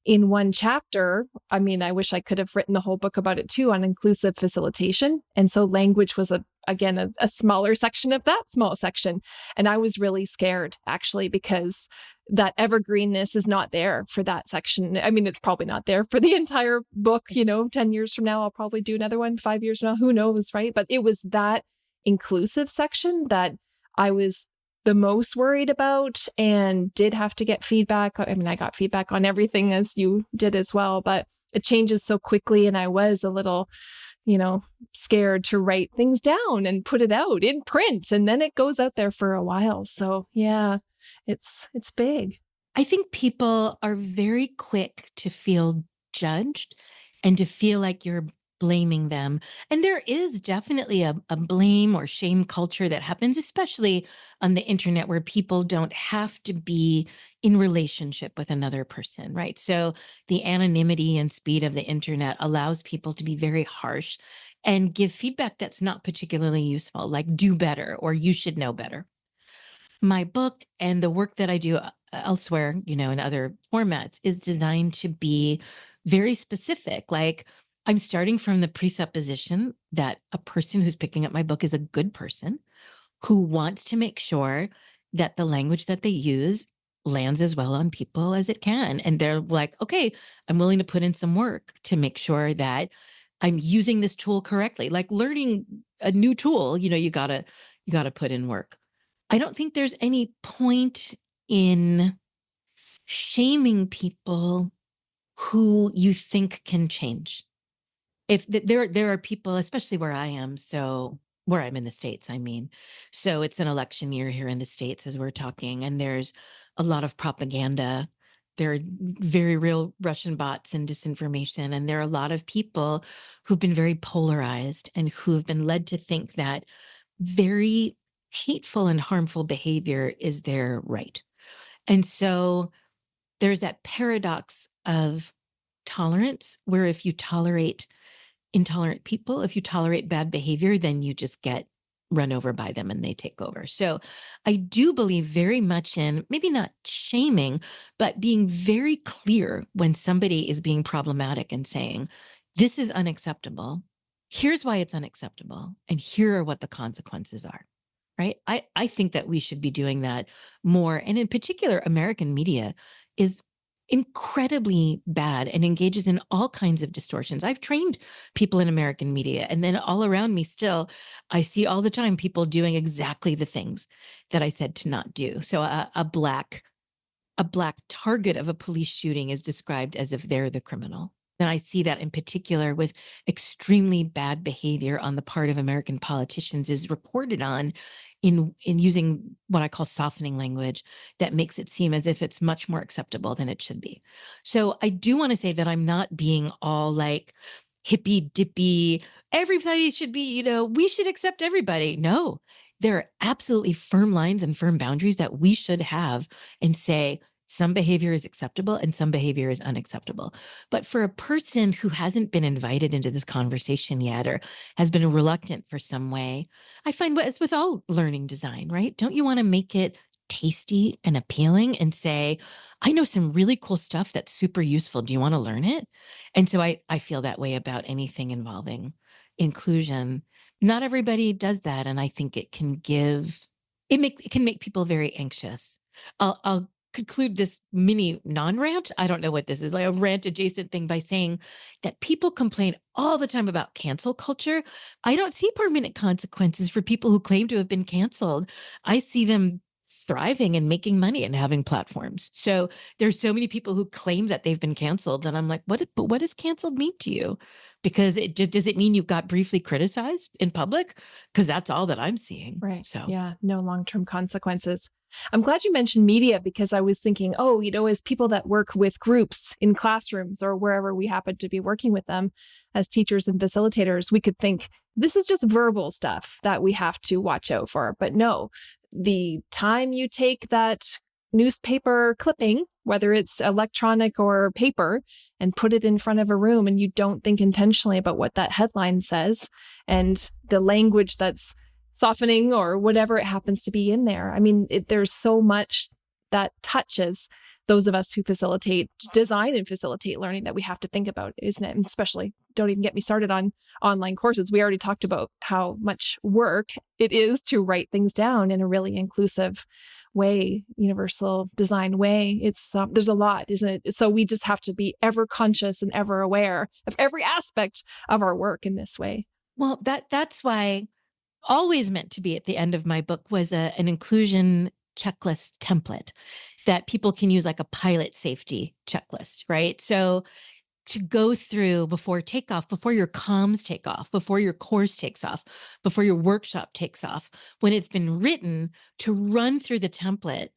in one chapter. I mean, I wish I could have written the whole book about it too, on inclusive facilitation. And so language was again a smaller section of that small section. And I was really scared actually, because that evergreenness is not there for that section. I mean, it's probably not there for the entire book. 10 years from now, I'll probably do another one, 5 years from now, who knows, right? But it was that inclusive section that I was the most worried about, and did have to get feedback. I mean, I got feedback on everything, as you did as well, but it changes so quickly. And I was a little, scared to write things down and put it out in print, and then it goes out there for a while. So yeah, it's big. I think people are very quick to feel judged and to feel like you're blaming them. And there is definitely a blame or shame culture that happens, especially on the internet, where people don't have to be in relationship with another person, right? So the anonymity and speed of the internet allows people to be very harsh and give feedback that's not particularly useful, like do better or you should know better. My book and the work that I do elsewhere, in other formats, is designed to be very specific. Like, I'm starting from the presupposition that a person who's picking up my book is a good person who wants to make sure that the language that they use lands as well on people as it can. And they're like, okay, I'm willing to put in some work to make sure that I'm using this tool correctly. Like learning a new tool, you gotta put in work. I don't think there's any point in shaming people who you think can change. If there are people, especially where I am, so where I'm in the States, I mean, so it's an election year here in the States as we're talking, and there's a lot of propaganda. There are very real Russian bots and disinformation, and there are a lot of people who've been very polarized and who have been led to think that very hateful and harmful behavior is their right. And so there's that paradox of tolerance, where if you tolerate intolerant people, if you tolerate bad behavior, then you just get run over by them and they take over. So I do believe very much in maybe not shaming, but being very clear when somebody is being problematic and saying, this is unacceptable. Here's why it's unacceptable. And here are what the consequences are. Right. I think that we should be doing that more. And in particular, American media is incredibly bad and engages in all kinds of distortions. I've trained people in American media, and then all around me still, I see all the time people doing exactly the things that I said to not do. So a black target of a police shooting is described as if they're the criminal. And I see that in particular with extremely bad behavior on the part of American politicians is reported on in using what I call softening language that makes it seem as if it's much more acceptable than it should be. So I do want to say that I'm not being all like hippy dippy, everybody should be, we should accept everybody. No, there are absolutely firm lines and firm boundaries that we should have and say, some behavior is acceptable and some behavior is unacceptable. But for a person who hasn't been invited into this conversation yet or has been reluctant for some way, I find it's with all learning design, right? Don't you want to make it tasty and appealing and say, I know some really cool stuff that's super useful. Do you want to learn it? And so I feel that way about anything involving inclusion. Not everybody does that. And I think it can it can make people very anxious. I'll conclude this mini non-rant. I don't know what this is, like a rant adjacent thing, by saying that people complain all the time about cancel culture. I don't see permanent consequences for people who claim to have been canceled. I see them thriving and making money and having platforms. So there's so many people who claim that they've been canceled. And I'm like, but what does canceled mean to you? Because does it mean you got briefly criticized in public? Because that's all that I'm seeing. Right. So yeah, no long-term consequences. I'm glad you mentioned media, because I was thinking, oh, as people that work with groups in classrooms or wherever we happen to be working with them as teachers and facilitators, we could think this is just verbal stuff that we have to watch out for. But no, the time you take that newspaper clipping, whether it's electronic or paper, and put it in front of a room, and you don't think intentionally about what that headline says and the language that's softening or whatever it happens to be in there. I mean, there's so much that touches those of us who design and facilitate learning that we have to think about, isn't it? And especially, don't even get me started on online courses. We already talked about how much work it is to write things down in a really inclusive way, universal design way. There's a lot, isn't it? So we just have to be ever conscious and ever aware of every aspect of our work in this way. Well, that's why always meant to be at the end of my book was an inclusion checklist template that people can use, like a pilot safety checklist, right? So to go through before takeoff, before your comms take off, before your course takes off, before your workshop takes off, when it's been written, to run through the template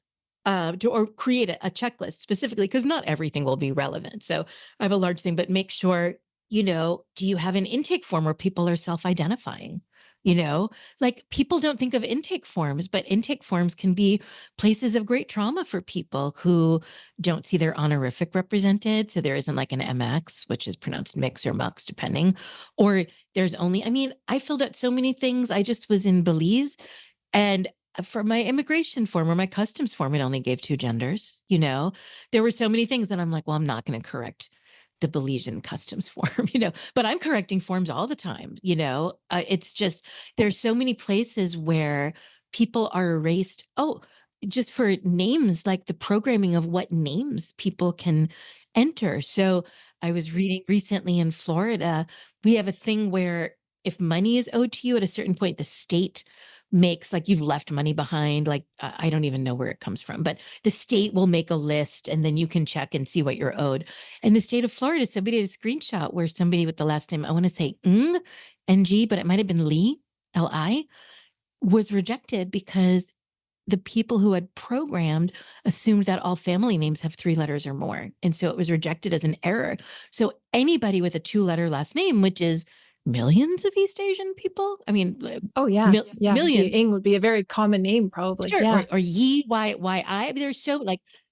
or create a checklist specifically, because not everything will be relevant. So I have a large thing, but make sure, do you have an intake form where people are self-identifying? Like, people don't think of intake forms, but intake forms can be places of great trauma for people who don't see their honorific represented. So there isn't like an MX, which is pronounced mix or mux, depending. Or there's I filled out so many things. I just was in Belize, and for my immigration form or my customs form, it only gave 2 genders. There were so many things that I'm like, well, I'm not going to correct the Belizean customs form, but I'm correcting forms all the time. It's just, there's so many places where people are erased. Oh, just for names, like the programming of what names people can enter. So I was reading recently in Florida, we have a thing where if money is owed to you at a certain point, the state makes, like, you've left money behind, like, I don't even know where it comes from, but the state will make a list and then you can check and see what you're owed. In the state of Florida, somebody had a screenshot where somebody with the last name, I want to say NG, but it might have been Lee, Li, was rejected because the people who had programmed assumed that all family names have 3 letters or more. And so it was rejected as an error. So anybody with a 2-letter last name, which is millions of East Asian people. I mean, oh yeah, millions. Ying would be a very common name, probably. Sure. Yeah. Or Yi, Y.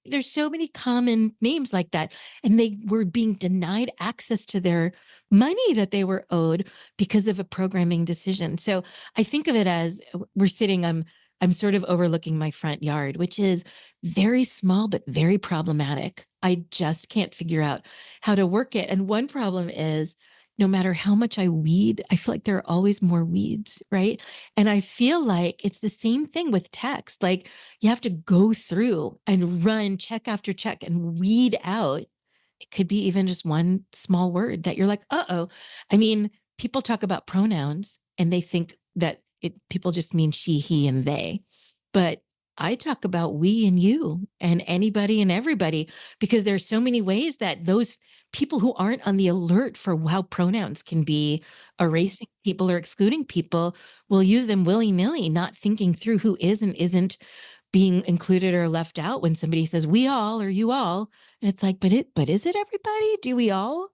There's so many common names like that, and they were being denied access to their money that they were owed because of a programming decision. So I think of it as we're sitting. I'm sort of overlooking my front yard, which is very small but very problematic. I just can't figure out how to work it. And one problem is, no matter how much I weed, I feel like there are always more weeds, right? And I feel like it's the same thing with text. Like, you have to go through and run check after check and weed out. It could be even just one small word that you're like, uh-oh. I mean, people talk about pronouns and they think that people just mean she, he, and they. But I talk about we and you and anybody and everybody, because there's so many ways that those people who aren't on the alert for how pronouns can be erasing people or excluding people will use them willy-nilly, not thinking through who is and isn't being included or left out when somebody says we all or you all. And it's like, but is it everybody? Do we all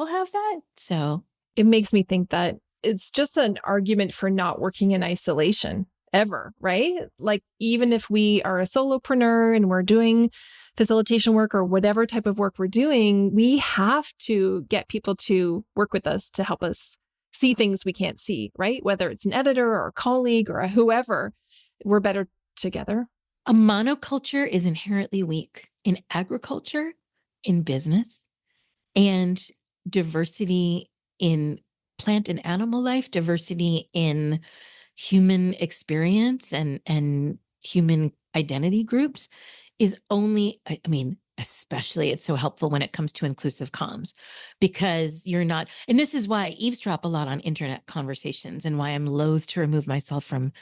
have that? So it makes me think that it's just an argument for not working in isolation ever, right? Like, even if we are a solopreneur and we're doing facilitation work or whatever type of work we're doing, we have to get people to work with us to help us see things we can't see, right? Whether it's an editor or a colleague or a whoever, we're better together. A monoculture is inherently weak in agriculture, in business, and diversity in plant and animal life, diversity in human experience and human identity groups is only, I mean, especially it's so helpful when it comes to inclusive comms, because you're not, and this is why I eavesdrop a lot on internet conversations and why I'm loath to remove myself from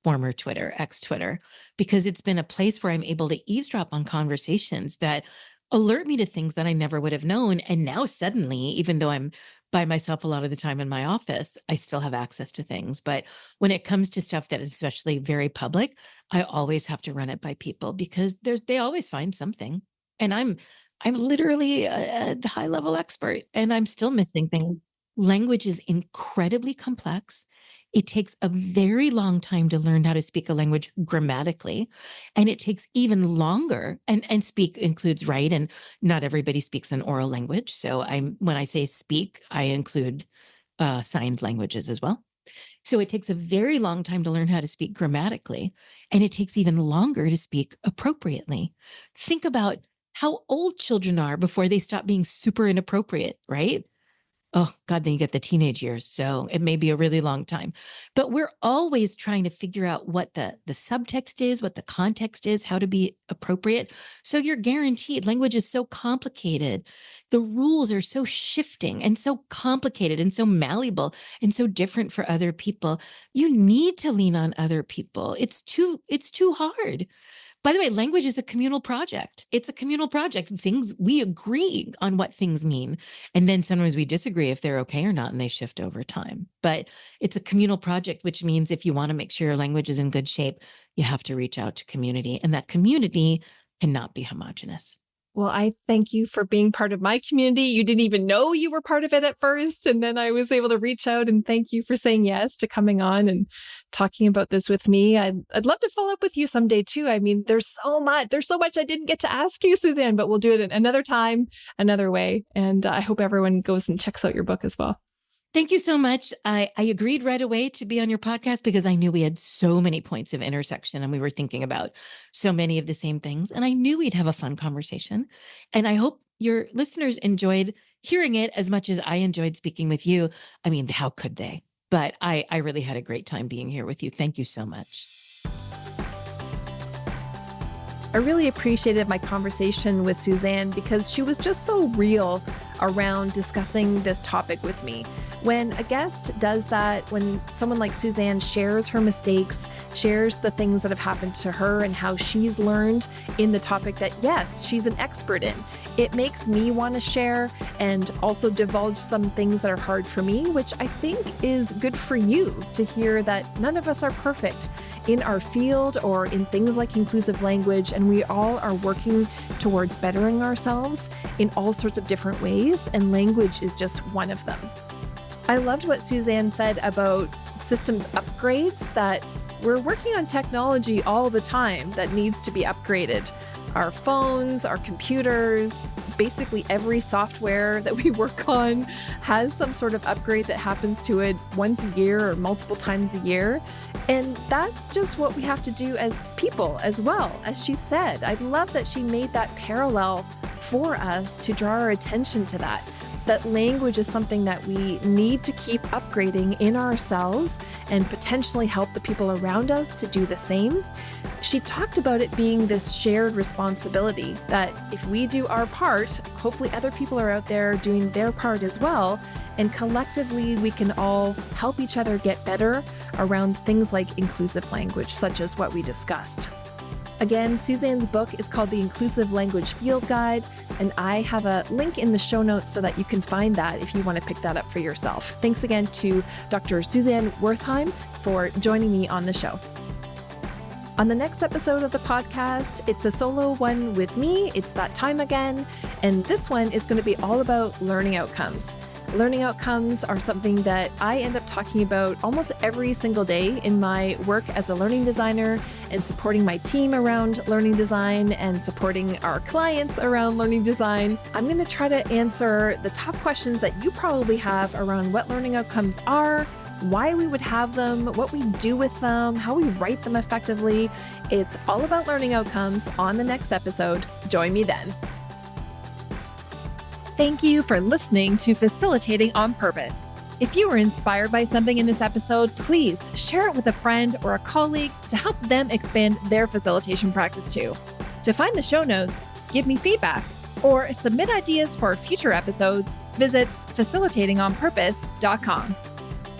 former Twitter, ex-Twitter, because it's been a place where I'm able to eavesdrop on conversations that alert me to things that I never would have known. And now suddenly, even though I'm by myself a lot of the time in my office, I still have access to things. But when it comes to stuff that is especially very public, I always have to run it by people because they always find something. And I'm literally a high level expert and I'm still missing things. Language is incredibly complex. It takes a very long time to learn how to speak a language grammatically, and it takes even longer. And speak includes write, and not everybody speaks an oral language. So when I say speak, I include signed languages as well. So it takes a very long time to learn how to speak grammatically, and it takes even longer to speak appropriately. Think about how old children are before they stop being super inappropriate, right? Oh God, then you get the teenage years. So it may be a really long time, but we're always trying to figure out what the subtext is, what the context is, how to be appropriate. So you're guaranteed language is so complicated. The rules are so shifting and so complicated and so malleable and so different for other people. You need to lean on other people. It's too hard. By the way, language is a communal project. It's a communal project. We agree on what things mean. And then sometimes we disagree if they're okay or not, and they shift over time. But it's a communal project, which means if you want to make sure your language is in good shape, you have to reach out to community. And that community cannot be homogenous. Well, I thank you for being part of my community. You didn't even know you were part of it at first. And then I was able to reach out and thank you for saying yes to coming on and talking about this with me. I'd love to follow up with you someday too. I mean, there's so much I didn't get to ask you, Suzanne, but we'll do it another time, another way. And I hope everyone goes and checks out your book as well. Thank you so much. I agreed right away to be on your podcast because I knew we had so many points of intersection and we were thinking about so many of the same things. And I knew we'd have a fun conversation. And I hope your listeners enjoyed hearing it as much as I enjoyed speaking with you. I mean, how could they? But I really had a great time being here with you. Thank you so much. I really appreciated my conversation with Suzanne because she was just so real around discussing this topic with me. When a guest does that, when someone like Suzanne shares her mistakes, shares the things that have happened to her and how she's learned in the topic that, yes, she's an expert in, it makes me want to share and also divulge some things that are hard for me, which I think is good for you to hear that none of us are perfect in our field or in things like inclusive language, and we all are working towards bettering ourselves in all sorts of different ways, and language is just one of them. I loved what Suzanne said about systems upgrades, that we're working on technology all the time that needs to be upgraded. Our phones, our computers, basically every software that we work on has some sort of upgrade that happens to it once a year or multiple times a year. And that's just what we have to do as people as well, as she said. I love that she made that parallel for us to draw our attention to that language is something that we need to keep upgrading in ourselves and potentially help the people around us to do the same. She talked about it being this shared responsibility, that if we do our part, hopefully other people are out there doing their part as well, and collectively we can all help each other get better around things like inclusive language, such as what we discussed. Again, Suzanne's book is called The Inclusive Language Field Guide, and I have a link in the show notes so that you can find that if you want to pick that up for yourself. Thanks again to Dr. Suzanne Wertheim for joining me on the show. On the next episode of the podcast, it's a solo one with me. It's that time again. And this one is going to be all about learning outcomes. Learning outcomes are something that I end up talking about almost every single day in my work as a learning designer and supporting my team around learning design and supporting our clients around learning design. I'm going to try to answer the top questions that you probably have around what learning outcomes are, why we would have them, what we do with them, how we write them effectively. It's all about learning outcomes on the next episode. Join me then. Thank you for listening to Facilitating on Purpose. If you were inspired by something in this episode, please share it with a friend or a colleague to help them expand their facilitation practice too. To find the show notes, give me feedback, or submit ideas for future episodes, visit facilitatingonpurpose.com.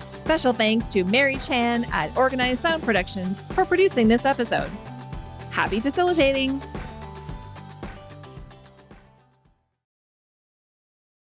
Special thanks to Mary Chan at Organized Sound Productions for producing this episode. Happy facilitating!